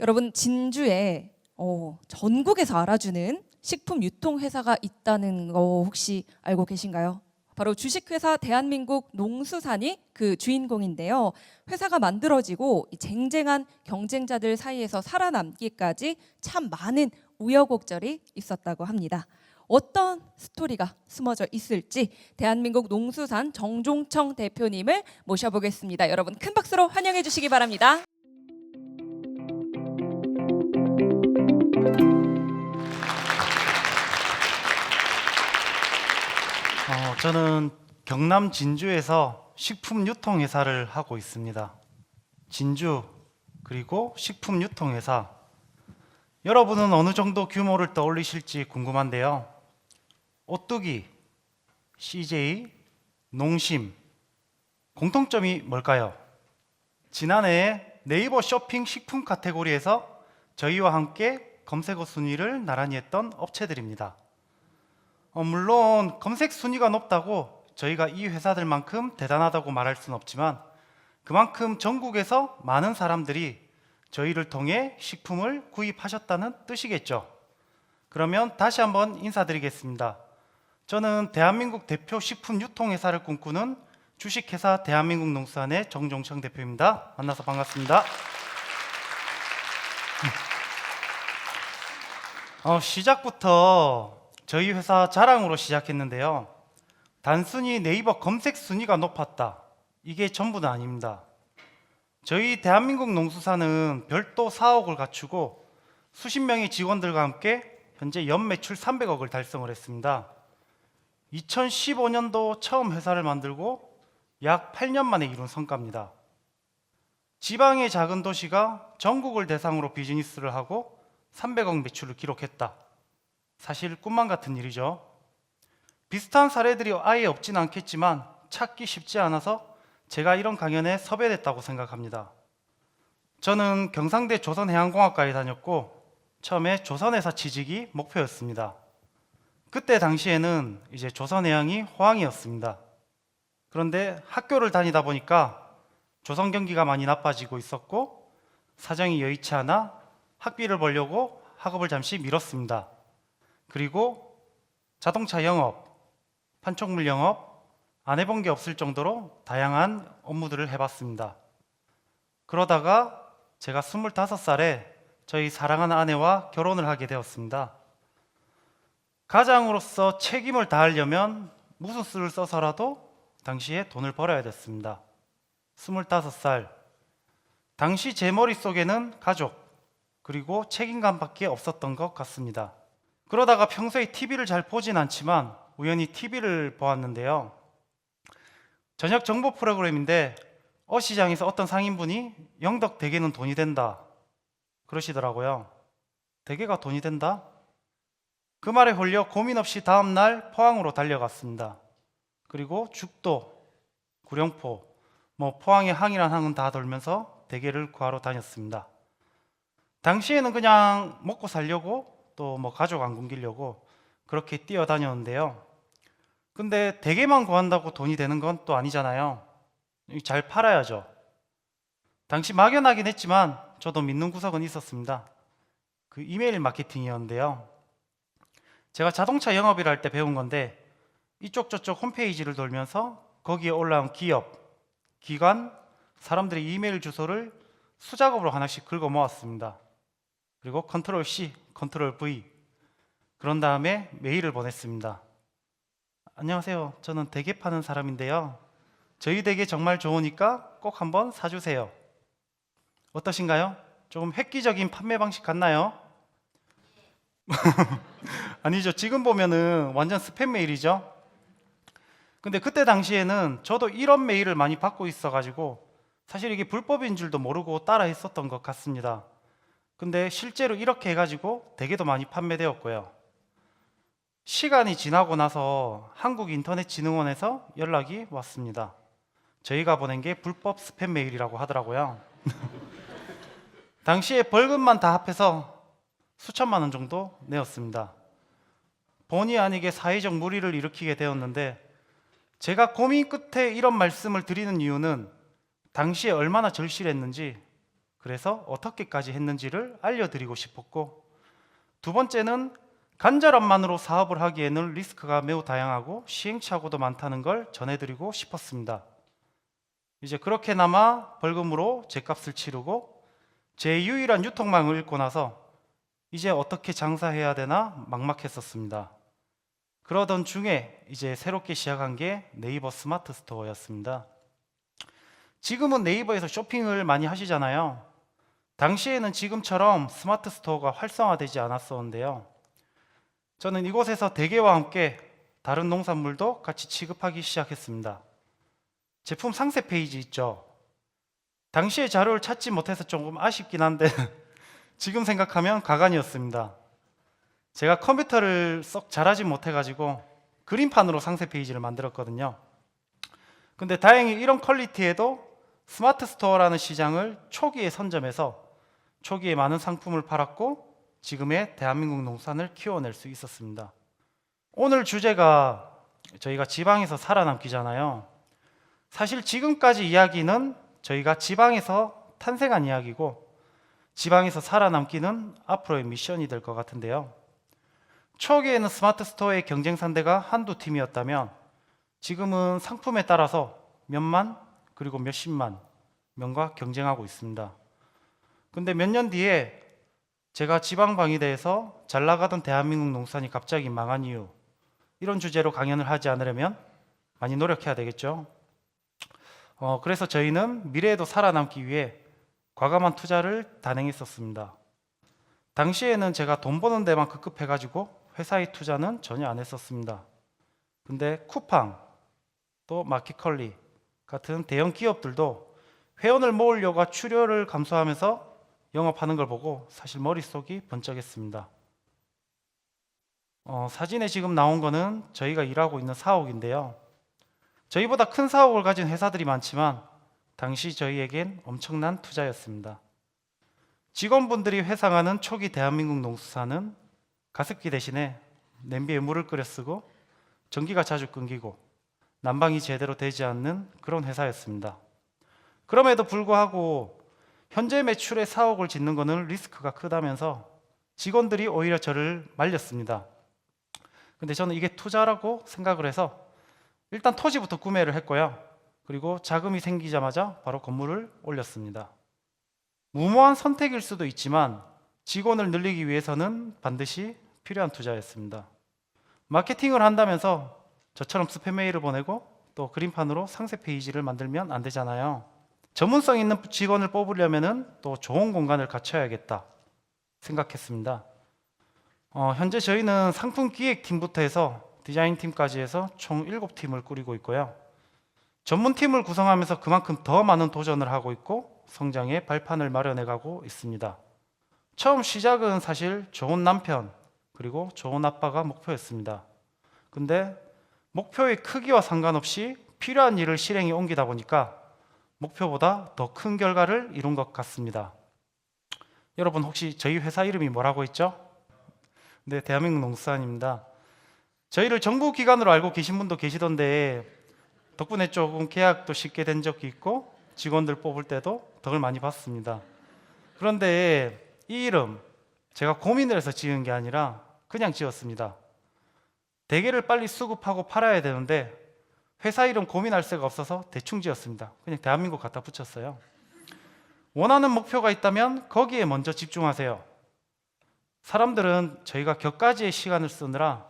여러분, 진주에 전국에서 알아주는 식품 유통회사가 있다는 거 혹시 알고 계신가요? 바로 주식회사 대한민국 농수산이 그 주인공인데요. 회사가 만들어지고 이 쟁쟁한 경쟁자들 사이에서 살아남기까지 참 많은 우여곡절이 있었다고 합니다. 어떤 스토리가 숨어져 있을지 대한민국 농수산 정종청 대표님을 모셔보겠습니다. 여러분, 큰 박수로 환영해 주시기 바랍니다. 저는 경남 진주에서 식품유통회사를 하고 있습니다. 진주 그리고 식품유통회사, 여러분은 어느 정도 규모를 떠올리실지 궁금한데요. 오뚜기, CJ, 농심, 공통점이 뭘까요? 지난해 네이버 쇼핑 식품 카테고리에서 저희와 함께 검색어 순위를 나란히 했던 업체들입니다. 물론 검색 순위가 높다고 저희가 이 회사들만큼 대단하다고 말할 수는 없지만 그만큼 전국에서 많은 사람들이 저희를 통해 식품을 구입하셨다는 뜻이겠죠. 그러면 다시 한번 인사드리겠습니다. 저는 대한민국 대표 식품 유통회사를 꿈꾸는 주식회사 대한민국 농수산의 정종청 대표입니다. 만나서 반갑습니다. 시작부터 저희 회사 자랑으로 시작했는데요. 단순히 네이버 검색 순위가 높았다, 이게 전부는 아닙니다. 저희 대한민국 농수산은 별도 사옥을 갖추고 수십 명의 직원들과 함께 현재 연매출 300억을 달성을 했습니다. 2015년도 처음 회사를 만들고 약 8년 만에 이룬 성과입니다. 지방의 작은 도시가 전국을 대상으로 비즈니스를 하고 300억 매출을 기록했다. 사실 꿈만 같은 일이죠. 비슷한 사례들이 아예 없진 않겠지만 찾기 쉽지 않아서 제가 이런 강연에 섭외됐다고 생각합니다. 저는 경상대 조선해양공학과에 다녔고 처음에 조선회사 취직이 목표였습니다. 그때 당시에는 이제 조선해양이 호황이었습니다. 그런데 학교를 다니다 보니까 조선 경기가 많이 나빠지고 있었고 사정이 여의치 않아 학비를 벌려고 학업을 잠시 미뤘습니다. 그리고 자동차 영업, 판촉물 영업, 안 해본 게 없을 정도로 다양한 업무들을 해봤습니다. 그러다가 제가 25살에 저희 사랑하는 아내와 결혼을 하게 되었습니다. 가장으로서 책임을 다하려면 무슨 수를 써서라도 당시에 돈을 벌어야 됐습니다. 25살, 당시 제 머릿속에는 가족 그리고 책임감밖에 없었던 것 같습니다. 그러다가 평소에 TV를 잘 보진 않지만 우연히 TV를 보았는데요. 저녁 정보 프로그램인데 시장에서 어떤 상인분이 영덕 대게는 돈이 된다 그러시더라고요. 대게가 돈이 된다? 그 말에 홀려 고민 없이 다음날 포항으로 달려갔습니다. 그리고 죽도, 구룡포, 포항의 항이란 항은 다 돌면서 대게를 구하러 다녔습니다. 당시에는 그냥 먹고 살려고 또 가족 안 굶기려고 그렇게 뛰어다녔는데요. 근데 대게만 구한다고 돈이 되는 건 또 아니잖아요. 잘 팔아야죠. 당시 막연하긴 했지만 저도 믿는 구석은 있었습니다. 그 이메일 마케팅이었는데요. 제가 자동차 영업을 할 때 배운 건데 이쪽 저쪽 홈페이지를 돌면서 거기에 올라온 기업, 기관, 사람들의 이메일 주소를 수작업으로 하나씩 긁어 모았습니다. 그리고 컨트롤 C, 컨트롤 V, 그런 다음에 메일을 보냈습니다. 안녕하세요. 저는 대게 파는 사람인데요. 저희 대게 정말 좋으니까 꼭 한번 사주세요. 어떠신가요? 조금 획기적인 판매 방식 같나요? 아니죠. 지금 보면은 완전 스팸 메일이죠. 근데 그때 당시에는 저도 이런 메일을 많이 받고 있어가지고 사실 이게 불법인 줄도 모르고 따라 했었던 것 같습니다. 근데 실제로 이렇게 해가지고 대게도 많이 판매되었고요. 시간이 지나고 나서 한국인터넷진흥원에서 연락이 왔습니다. 저희가 보낸 게 불법 스팸 메일이라고 하더라고요. 당시에 벌금만 다 합해서 수천만 원 정도 내었습니다. 본의 아니게 사회적 물의를 일으키게 되었는데, 제가 고민 끝에 이런 말씀을 드리는 이유는 당시에 얼마나 절실했는지, 그래서 어떻게까지 했는지를 알려드리고 싶었고, 두 번째는 간절함만으로 사업을 하기에는 리스크가 매우 다양하고 시행착오도 많다는 걸 전해드리고 싶었습니다. 이제 그렇게나마 벌금으로 제값을 치르고 제 유일한 유통망을 잃고 나서 이제 어떻게 장사해야 되나 막막했었습니다. 그러던 중에 이제 새롭게 시작한 게 네이버 스마트 스토어였습니다. 지금은 네이버에서 쇼핑을 많이 하시잖아요. 당시에는 지금처럼 스마트 스토어가 활성화되지 않았었는데요. 저는 이곳에서 대게와 함께 다른 농산물도 같이 취급하기 시작했습니다. 제품 상세 페이지 있죠. 당시에 자료를 찾지 못해서 조금 아쉽긴 한데 지금 생각하면 가관이었습니다. 제가 컴퓨터를 썩 잘하지 못해가지고 그림판으로 상세 페이지를 만들었거든요. 근데 다행히 이런 퀄리티에도 스마트 스토어라는 시장을 초기에 선점해서 초기에 많은 상품을 팔았고 지금의 대한민국 농산을 키워낼 수 있었습니다. 오늘 주제가 저희가 지방에서 살아남기잖아요. 사실 지금까지 이야기는 저희가 지방에서 탄생한 이야기고 지방에서 살아남기는 앞으로의 미션이 될 것 같은데요. 초기에는 스마트 스토어의 경쟁 상대가 한두 팀이었다면 지금은 상품에 따라서 몇만 그리고 몇십만 명과 경쟁하고 있습니다. 근데 몇 년 뒤에 제가 지방방위대에서 잘 나가던 대한민국 농산이 갑자기 망한 이유, 이런 주제로 강연을 하지 않으려면 많이 노력해야 되겠죠. 그래서 저희는 미래에도 살아남기 위해 과감한 투자를 단행했었습니다. 당시에는 제가 돈 버는 데만 급급해가지고 회사의 투자는 전혀 안 했었습니다. 근데 쿠팡, 또 마켓컬리 같은 대형 기업들도 회원을 모으려고 출혈을 감소하면서 영업하는 걸 보고 사실 머릿속이 번쩍했습니다. 사진에 지금 나온 거는 저희가 일하고 있는 사옥인데요. 저희보다 큰 사옥을 가진 회사들이 많지만 당시 저희에겐 엄청난 투자였습니다. 직원분들이 회상하는 초기 대한민국 농수산은 가습기 대신에 냄비에 물을 끓여 쓰고 전기가 자주 끊기고 난방이 제대로 되지 않는 그런 회사였습니다. 그럼에도 불구하고 현재 매출의 4억을 짓는 것은 리스크가 크다면서 직원들이 오히려 저를 말렸습니다. 근데 저는 이게 투자라고 생각을 해서 일단 토지부터 구매를 했고요. 그리고 자금이 생기자마자 바로 건물을 올렸습니다. 무모한 선택일 수도 있지만 직원을 늘리기 위해서는 반드시 필요한 투자였습니다. 마케팅을 한다면서 저처럼 스팸 메일을 보내고 또 그림판으로 상세 페이지를 만들면 안 되잖아요. 전문성 있는 직원을 뽑으려면 또 좋은 공간을 갖춰야겠다 생각했습니다. 현재 저희는 상품 기획팀부터 해서 디자인팀까지 해서 총 7팀을 꾸리고 있고요. 전문팀을 구성하면서 그만큼 더 많은 도전을 하고 있고 성장의 발판을 마련해가고 있습니다. 처음 시작은 사실 좋은 남편 그리고 좋은 아빠가 목표였습니다. 근데 목표의 크기와 상관없이 필요한 일을 실행에 옮기다 보니까 목표보다 더 큰 결과를 이룬 것 같습니다. 여러분 혹시 저희 회사 이름이 뭐라고 했죠? 네, 대한민국 농수산입니다. 저희를 정부기관으로 알고 계신 분도 계시던데 덕분에 조금 계약도 쉽게 된 적이 있고 직원들 뽑을 때도 덕을 많이 봤습니다. 그런데 이 이름 제가 고민을 해서 지은 게 아니라 그냥 지었습니다. 대게를 빨리 수급하고 팔아야 되는데 회사 이름 고민할 새가 없어서 대충 지었습니다. 그냥 대한민국 갖다 붙였어요. 원하는 목표가 있다면 거기에 먼저 집중하세요. 사람들은 저희가 격가지의 시간을 쓰느라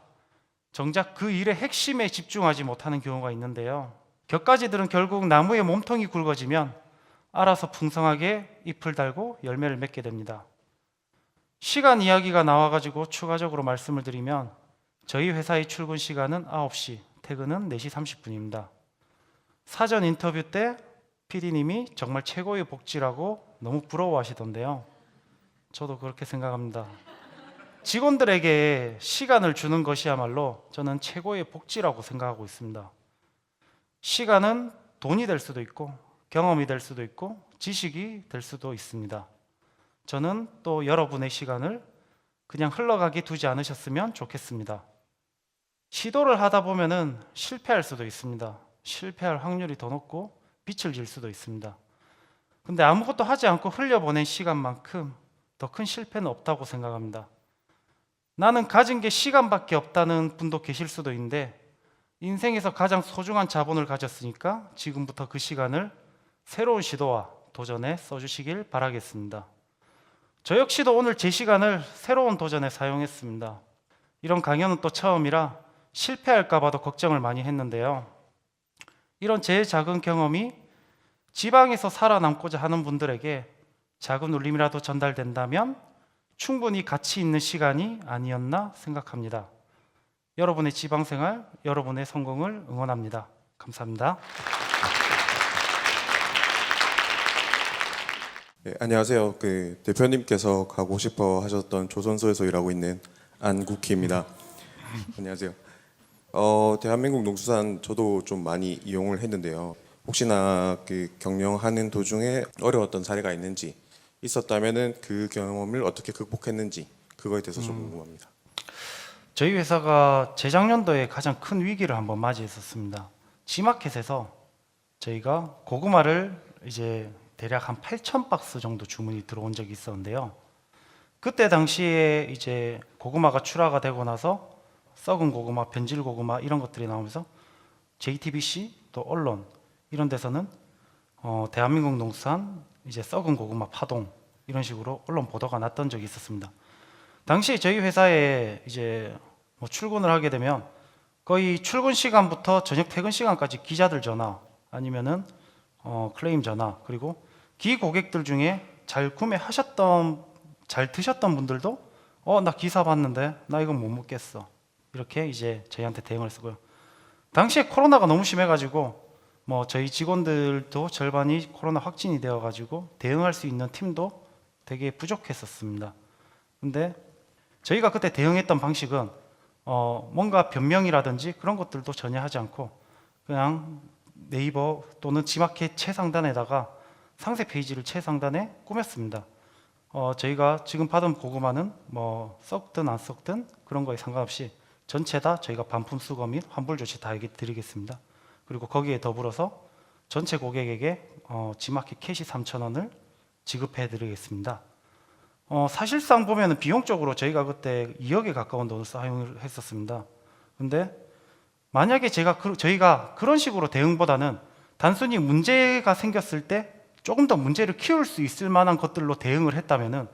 정작 그 일의 핵심에 집중하지 못하는 경우가 있는데요. 격가지들은 결국 나무의 몸통이 굵어지면 알아서 풍성하게 잎을 달고 열매를 맺게 됩니다. 시간 이야기가 나와가지고 추가적으로 말씀을 드리면 저희 회사의 출근 시간은 9시, 퇴근은 4시 30분입니다. 사전 인터뷰 때 PD님이 정말 최고의 복지라고 너무 부러워하시던데요. 저도 그렇게 생각합니다. 직원들에게 시간을 주는 것이야말로 저는 최고의 복지라고 생각하고 있습니다. 시간은 돈이 될 수도 있고 경험이 될 수도 있고 지식이 될 수도 있습니다. 저는 또 여러분의 시간을 그냥 흘러가게 두지 않으셨으면 좋겠습니다. 시도를 하다 보면은 실패할 수도 있습니다. 실패할 확률이 더 높고 빛을 질 수도 있습니다. 근데 아무것도 하지 않고 흘려보낸 시간만큼 더 큰 실패는 없다고 생각합니다. 나는 가진 게 시간밖에 없다는 분도 계실 수도 있는데 인생에서 가장 소중한 자본을 가졌으니까 지금부터 그 시간을 새로운 시도와 도전에 써주시길 바라겠습니다. 저 역시도 오늘 제 시간을 새로운 도전에 사용했습니다. 이런 강연은 또 처음이라 실패할까 봐도 걱정을 많이 했는데요. 이런 제 작은 경험이 지방에서 살아남고자 하는 분들에게 작은 울림이라도 전달된다면 충분히 가치 있는 시간이 아니었나 생각합니다. 여러분의 지방생활, 여러분의 성공을 응원합니다. 감사합니다. 네, 안녕하세요. 대표님께서 가고 싶어 하셨던 조선소에서 일하고 있는 안국희입니다. 안녕하세요. 대한민국 농수산 저도 좀 많이 이용을 했는데요. 혹시나 경영하는 도중에 어려웠던 사례가 있는지, 있었다면은 그 경험을 어떻게 극복했는지 그거에 대해서 좀 궁금합니다. 저희 회사가 재작년도에 가장 큰 위기를 한번 맞이했었습니다. G마켓에서 저희가 고구마를 이제 대략 한 8,000박스 정도 주문이 들어온 적이 있었는데요. 그때 당시에 이제 고구마가 출하가 되고 나서 썩은 고구마, 변질 고구마 이런 것들이 나오면서 JTBC 또 언론 이런 데서는 대한민국 농수산 이제 썩은 고구마 파동 이런 식으로 언론 보도가 났던 적이 있었습니다. 당시 저희 회사에 이제 출근을 하게 되면 거의 출근 시간부터 저녁 퇴근 시간까지 기자들 전화 아니면은 클레임 전화 그리고 기 고객들 중에 잘 구매하셨던 잘 드셨던 분들도 나 기사 봤는데 나 이건 못 먹겠어 이렇게 이제 저희한테 대응을 쓰고요. 당시에 코로나가 너무 심해가지고 저희 직원들도 절반이 코로나 확진이 되어가지고 대응할 수 있는 팀도 되게 부족했었습니다. 근데 저희가 그때 대응했던 방식은 뭔가 변명이라든지 그런 것들도 전혀 하지 않고 그냥 네이버 또는 G마켓 최상단에다가 상세 페이지를 최상단에 꾸몄습니다. 저희가 지금 받은 고구마는 썩든 안 썩든 그런 거에 상관없이 전체 다 저희가 반품 수거 및 환불 조치 다 드리겠습니다. 그리고 거기에 더불어서 전체 고객에게 G마켓 캐시 3,000원을 지급해 드리겠습니다. 사실상 보면 비용적으로 저희가 그때 2억에 가까운 돈을 사용을 했었습니다. 근데 만약에 저희가 그런 식으로 대응보다는 단순히 문제가 생겼을 때 조금 더 문제를 키울 수 있을 만한 것들로 대응을 했다면은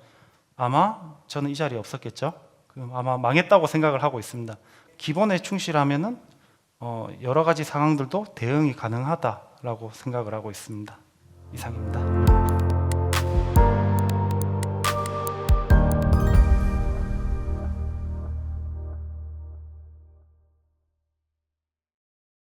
아마 저는 이 자리에 없었겠죠. 그럼 아마 망했다고 생각을 하고 있습니다. 기본에 충실하면은 여러 가지 상황들도 대응이 가능하다라고 생각을 하고 있습니다. 이상입니다.